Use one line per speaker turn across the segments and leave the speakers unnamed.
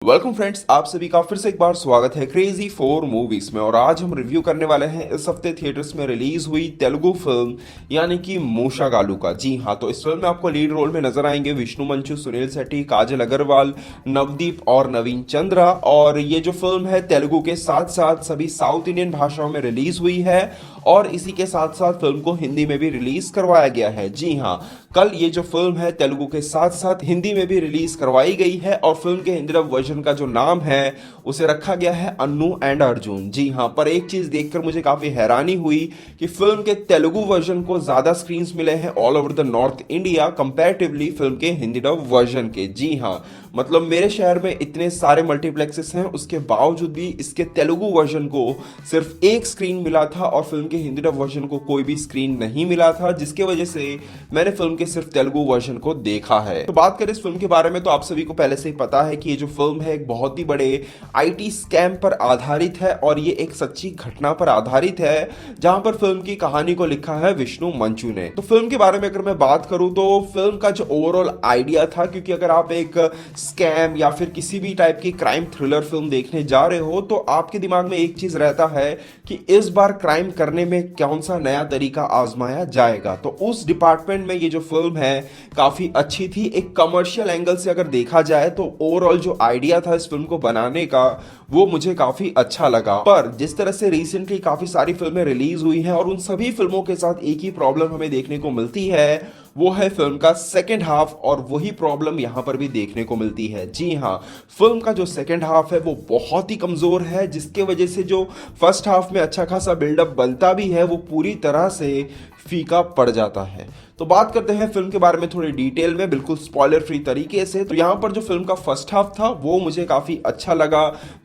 Welcome friends, आप सभी का फिर से एक बार स्वागत है क्रेजी फॉर मूवीज में। और आज हम रिव्यू करने वाले हैं इस हफ्ते थिएटर्स में रिलीज हुई तेलुगु फिल्म यानी कि मूषागालू का। जी हाँ, तो इस फिल्म में आपको लीड रोल में नजर आएंगे विष्णु मंचू, सुनील शेट्टी, काजल अग्रवाल, नवदीप और नवीन चंद्रा। और ये जो फिल्म है तेलुगु के साथ साथ सभी साउथ इंडियन भाषाओं में रिलीज हुई है और इसी के साथ साथ फिल्म को हिंदी में भी रिलीज करवाया गया है। जी हाँ, कल ये जो फिल्म है तेलुगु के साथ साथ हिंदी में भी रिलीज करवाई गई है और फिल्म के हिंदी डब वर्जन का जो नाम है उसे रखा गया है अन्नू एंड अर्जुन। जी हाँ, पर एक चीज देखकर मुझे काफी हैरानी हुई कि फिल्म के तेलुगु वर्जन को ज्यादा स्क्रीन्स मिले हैं all over the north India comparatively film के हिंदी डब वर्जन के। जी हाँ, मतलब मेरे शहर में इतने सारे मल्टीप्लेक्सेस हैं, उसके बावजूद भी इसके तेलुगु वर्जन को सिर्फ एक स्क्रीन मिला था और फिल्म के हिंदी डब वर्जन को कोई भी स्क्रीन नहीं मिला था, जिसके वजह से मैंने फिल्म के सिर्फ तेलुगु वर्जन को देखा है। तो बात करें इस फिल्म के बारे में तो आप सभी को पहले से ही पता है कि ये जो फिल्म है एक बहुत ही बड़े आईटी स्कैम पर आधारित है और ये एक सच्ची घटना पर आधारित है, जहां पर फिल्म की कहानी को लिखा है विष्णु मंचू ने। तो फिल्म के बारे में अगर मैं बात करूं तो फिल्म का जो ओवरऑल आइडिया था, क्योंकि अगर आप एक स्कैम या फिर किसी भी टाइप की क्राइम थ्रिलर फिल्म देखने जा रहे हो तो आपके दिमाग में एक चीज रहता है कि इस बार क्राइम करने में कौन सा नया तरीका आजमाया जाएगा। तो उस डिपार्टमेंट में ये जो फिल्म है काफी अच्छी थी। एक कमर्शियल एंगल से अगर देखा जाए तो ओवरऑल जो आइडिया था इस फिल्म को बनाने का वो मुझे काफी अच्छा लगा। पर जिस तरह से रिसेंटली काफी सारी फिल्में रिलीज हुई हैं और उन सभी फिल्मों के साथ एक ही प्रॉब्लम हमें देखने को मिलती है, वो है फिल्म का सेकेंड हाफ। और वही प्रॉब्लम यहां पर भी देखने को मिलती है। जी हां, फिल्म का जो सेकेंड हाफ है वो बहुत ही कमजोर है, जिसके वजह से जो फर्स्ट हाफ में अच्छा खासा बिल्डअप बनता भी है वो पूरी तरह से फीका पड़ जाता है। तो बात करते हैं फिल्म के बारे में थोड़ी डिटेल में, बिल्कुल स्पॉइलर फ्री तरीके से। तो यहाँ पर जो फिल्म का फर्स्ट हाफ था वो मुझे काफी अच्छा लगा।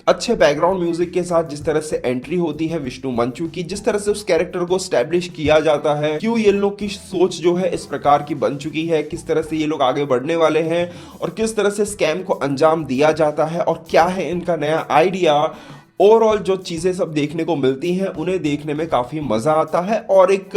अच्छे बैकग्राउंड म्यूजिक के साथ जिस तरह से एंट्री होती है विष्णु मंचू की, जिस तरह से उस कैरेक्टर को स्टैब्लिश किया जाता है, क्यों ये लोग की सोच जो है इस प्रकार की बन चुकी है, किस तरह से ये लोग आगे बढ़ने वाले हैं और किस तरह से स्कैम को अंजाम दिया जाता है और क्या है इनका नया आइडिया। ओवरऑल जो चीजें सब देखने को मिलती हैं उन्हें देखने में काफी मजा आता है और एक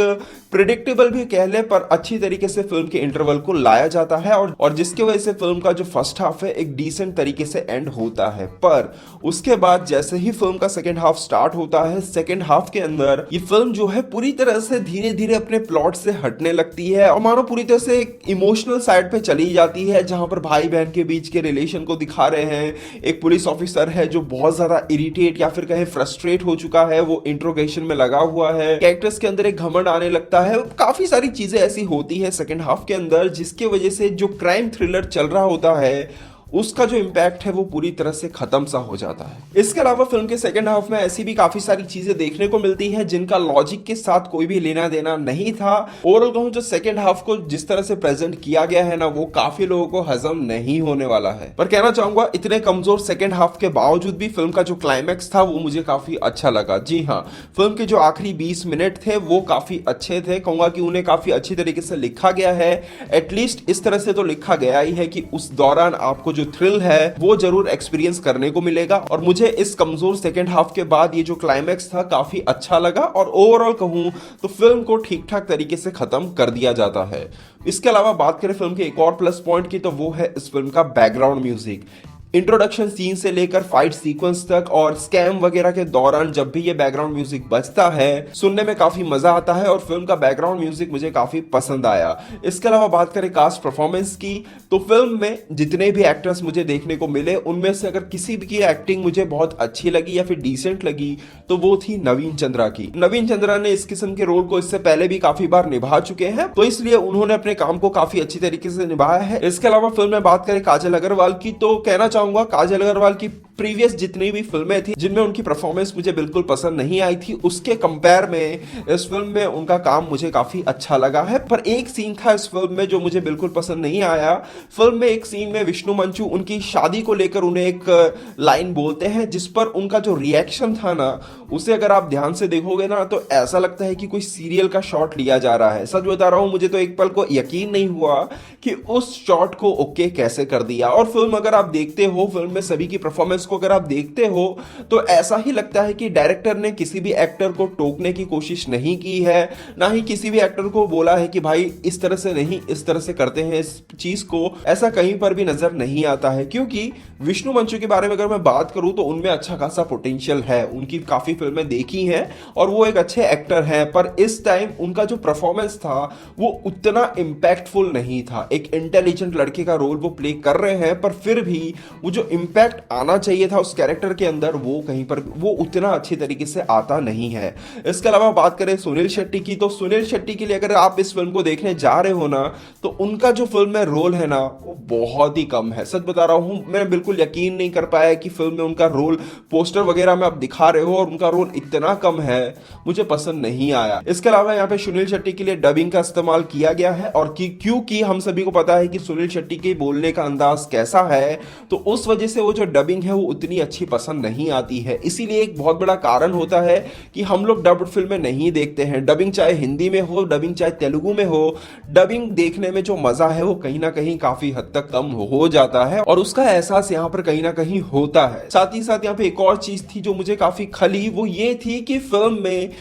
प्रिडिक्टेबल भी कह ले पर अच्छी तरीके से फिल्म के इंटरवल को लाया जाता है और जिसकी वजह से फिल्म का जो फर्स्ट हाफ है एक डिसेंट तरीके से एंड होता है। पर उसके बाद जैसे ही फिल्म का सेकेंड हाफ स्टार्ट होता है, सेकेंड हाफ के अंदर ये फिल्म जो है पूरी तरह से धीरे धीरे अपने प्लॉट से हटने लगती है और मानो पूरी तरह से एक इमोशनल साइड पे चली जाती है, जहां पर भाई बहन के बीच के रिलेशन को दिखा रहे हैं। एक पुलिस ऑफिसर है जो बहुत ज्यादा इरिटेट या फिर कहे फ्रस्ट्रेट हो चुका है, वो इंट्रोगेशन में लगा हुआ है। कैरेक्टर्स के अंदर एक घमंड आने लगता है। काफी सारी चीजें ऐसी होती है सेकंड हाफ के अंदर जिसकी वजह से जो क्राइम थ्रिलर चल रहा होता है उसका जो इम्पैक्ट है वो पूरी तरह से खत्म सा हो जाता है। इसके अलावा फिल्म के सेकंड हाफ में ऐसी भी काफी सारी चीजें देखने को मिलती हैं जिनका लॉजिक के साथ कोई भी लेना देना नहीं था। ओवरऑल कहूं जो सेकंड हाफ को जिस तरह से प्रेजेंट किया गया है ना, वो काफी लोगों को हजम नहीं होने वाला है। पर कहना चाहूंगा इतने कमजोर सेकंड हाफ के बावजूद भी फिल्म का जो क्लाइमैक्स था वो मुझे काफी अच्छा लगा। जी हाँ, फिल्म के जो आखिरी 20 मिनट थे वो काफी अच्छे थे। कहूंगा कि उन्हें काफी अच्छी तरीके से लिखा गया है। एटलीस्ट इस तरह से तो लिखा गया ही है कि उस दौरान आपको जो थ्रिल है वो जरूर एक्सपीरियंस करने को मिलेगा। और मुझे इस कमजोर सेकंड हाफ के बाद ये जो क्लाइमैक्स था काफी अच्छा लगा और ओवरऑल कहूं तो फिल्म को ठीक ठाक तरीके से खत्म कर दिया जाता है। इसके अलावा बात करें फिल्म के एक और प्लस पॉइंट की तो वो है इस फिल्म का बैकग्राउंड म्यूजिक। इंट्रोडक्शन सीन से लेकर फाइट सीक्वेंस तक और स्कैम वगैरह के दौरान जब भी ये बैकग्राउंड म्यूजिक बजता है सुनने में काफी मजा आता है और फिल्म का बैकग्राउंड म्यूजिक मुझे काफी पसंद आया। इसके अलावा बात करें कास्ट परफॉर्मेंस की तो फिल्म में जितने भी एक्टर्स मुझे देखने को मिले उनमें से अगर किसी भी की एक्टिंग मुझे बहुत अच्छी लगी या फिर डिसेंट लगी तो वो थी नवीन चंद्रा की। नवीन चंद्रा ने इस किस्म के रोल को इससे पहले भी काफी बार निभा चुके हैं, तो इसलिए उन्होंने अपने काम को काफी अच्छी तरीके से निभाया है। इसके अलावा फिल्म में बात करें काजल अग्रवाल की तो कहना चाहूंगा काजल अग्रवाल की प्रीवियस जितनी भी फिल्में थी जिनमें उनकी परफॉर्मेंस मुझे बिल्कुल पसंद नहीं आई थी, उसके कंपेयर में इस फिल्म में उनका काम मुझे काफी अच्छा लगा है। पर एक सीन था इस फिल्म में जो मुझे बिल्कुल पसंद नहीं आया। फिल्म में एक सीन में विष्णु मंचू उनकी शादी को लेकर उन्हें एक लाइन बोलते हैं जिस पर उनका जो रिएक्शन था ना, उसे अगर आप ध्यान से देखोगे ना तो ऐसा लगता है कि कोई सीरियल का शॉट लिया जा रहा है। सच बता रहा हूं, मुझे तो एक पल को यकीन नहीं हुआ कि उस शॉट को ओके कैसे कर दिया। और फिल्म अगर आप देखते हो, फिल्म में सभी की परफॉर्मेंस को अगर आप देखते हो तो ऐसा ही लगता है कि डायरेक्टर ने किसी भी एक्टर को टोकने की कोशिश नहीं की है, ना ही किसी भी एक्टर को बोला है कि भाई इस तरह से नहीं, इस तरह से करते हैं इस चीज को, ऐसा कहीं पर भी नजर नहीं आता है। क्योंकि विष्णु मंचू के बारे में अगर मैं बात करूं तो उनमें अच्छा खासा पोटेंशियल है, उनकी काफी फिल्में देखी हैं और वो एक अच्छे एक्टर हैं, पर इस टाइम उनका जो परफॉर्मेंस था वो उतना इम्पैक्टफुल नहीं था। एक इंटेलिजेंट लड़के का रोल वो प्ले कर रहे हैं, पर फिर भी वो जो इम्पैक्ट आना चाहिए था उस कैरेक्टर के अंदर वो कहीं पर वो उतना अच्छी तरीके से आता नहीं है। इसके अलावा बात करें सुनील शेट्टी की, तो सुनील शेट्टी के लिए अगर आप इस फिल्म को देखने जा रहे हो ना तो उनका जो फिल्म में रोल है ना वो बहुत ही कम है। सच बता रहा हूं, मैं बिल्कुल यकीन नहीं कर पाया कि फिल्म में उनका रोल, पोस्टर वगैरह में आप दिखा रहे हो और उनका रोल इतना कम है, मुझे पसंद नहीं आया। इसके अलावा यहाँ पे सुनील शेट्टी के लिए डबिंग का इस्तेमाल किया गया है और क्योंकि हम सभी को पता है कि सुनील शेट्टी के बोलने का अंदाज कैसा है, तो उस वजह से वो जो डबिंग है वो उतनी अच्छी पसंद नहीं आती है। इसीलिए एक बहुत बड़ा कारण होता है कि हम लोग डब्ड फिल्में नहीं देखते हैं। डबिंग चाहे हिंदी में हो, डबिंग चाहे तेलुगु में हो, डबिंग देखने में जो मजा है वो कहीं ना कहीं काफी हद तक कम हो जाता है और उसका एहसास यहाँ पर कहीं ना कहीं होता है। साथ ही साथ यहाँ पे एक और चीज थी जो मुझे काफी खली, वो ये थी कि फिल्म में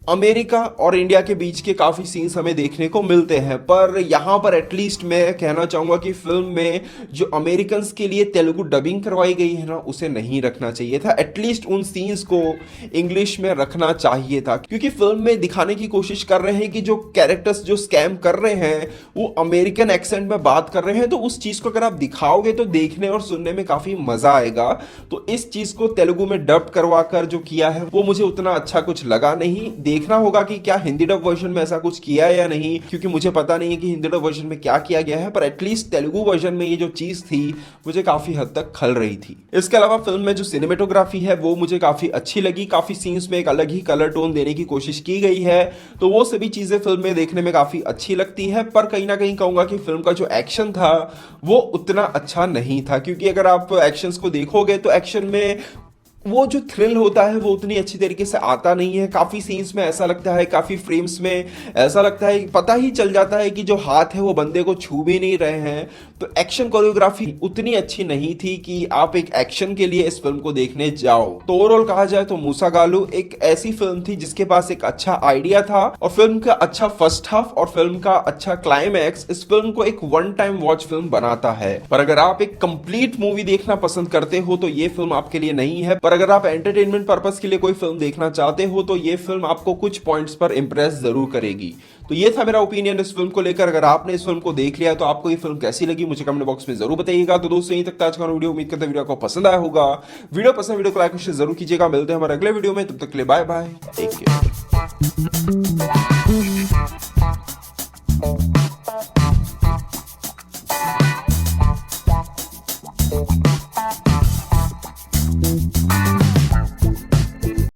अमेरिका और इंडिया के बीच के काफी सीन्स हमें देखने को मिलते हैं, पर यहाँ पर एटलीस्ट मैं कहना चाहूंगा कि फिल्म में जो अमेरिकन्स के लिए तेलुगु डबिंग करवाई गई है ना उसे नहीं रखना चाहिए था। एटलीस्ट उन सीन्स को इंग्लिश में रखना चाहिए था, क्योंकि फिल्म में दिखाने की कोशिश कर रहे हैं कि जो कैरेक्टर्स जो स्कैम कर रहे हैं वो अमेरिकन एक्सेंट में बात कर रहे हैं, तो उस चीज को अगर आप दिखाओगे तो देखने और सुनने में काफी मजा आएगा। तो इस चीज को तेलुगु में डब करवा कर जो किया है वो मुझे उतना अच्छा कुछ लगा नहीं। देखना होगा कि क्या हिंदी डब वर्जन में ऐसा कुछ किया है या नहीं, क्योंकि मुझे पता नहीं है कि हिंदी डब वर्जन में क्या किया गया है, पर एटलीस्ट तेलुगु वर्जन में ये जो चीज थी मुझे काफी हद तक खल रही थी। इसके अलावा फिल्म में जो सिनेमेटोग्राफी है वो मुझे काफी अच्छी लगी। काफी सीन्स में एक अलग ही कलर टोन देने की कोशिश की गई है, तो वो सभी चीजें फिल्म में देखने में काफी अच्छी लगती है। पर कहीं ना कहीं कहूंगा कि फिल्म का जो एक्शन था वो उतना अच्छा नहीं था, क्योंकि अगर आप एक्शंस को देखोगे तो एक्शन में वो जो थ्रिल होता है वो उतनी अच्छी तरीके से आता नहीं है। काफी सीन्स में ऐसा लगता है, काफी फ्रेम्स में ऐसा लगता है, पता ही चल जाता है कि जो हाथ है वो बंदे को छू भी नहीं रहे हैं। तो एक्शन कोरियोग्राफी उतनी अच्छी नहीं थी कि आप एक एक्शन के लिए इस फिल्म को देखने जाओ। तो ओवरऑल कहा जाए तो मूसागालू एक ऐसी फिल्म थी जिसके पास एक अच्छा आइडिया था और फिल्म का अच्छा फर्स्ट हाफ और फिल्म का अच्छा क्लाइमैक्स इस फिल्म को एक वन टाइम वॉच फिल्म बनाता है। पर अगर आप एक कंप्लीट मूवी देखना पसंद करते हो तो ये फिल्म आपके लिए नहीं है। पर अगर आप एंटरटेनमेंट पर्पस के लिए कोई फिल्म देखना चाहते हो तो ये फिल्म आपको कुछ पॉइंट्स पर इंप्रेस जरूर करेगी। तो ये था मेरा ओपिनियन इस फिल्म को लेकर। अगर आपने इस फिल्म को देख लिया तो आपको ये फिल्म कैसी लगी मुझे कमेंट बॉक्स में जरूर बताइएगा। तो दोस्तों यहीं तक था आज का वीडियो, उम्मीद करता वीडियो आपको पसंद आया होगा। वीडियो पसंद, वीडियो को लाइक शेयर जरूर कीजिएगा। मिलते हैं हमारे अगले वीडियो में, तब तक के लिए बाय बाय, टेक केयर।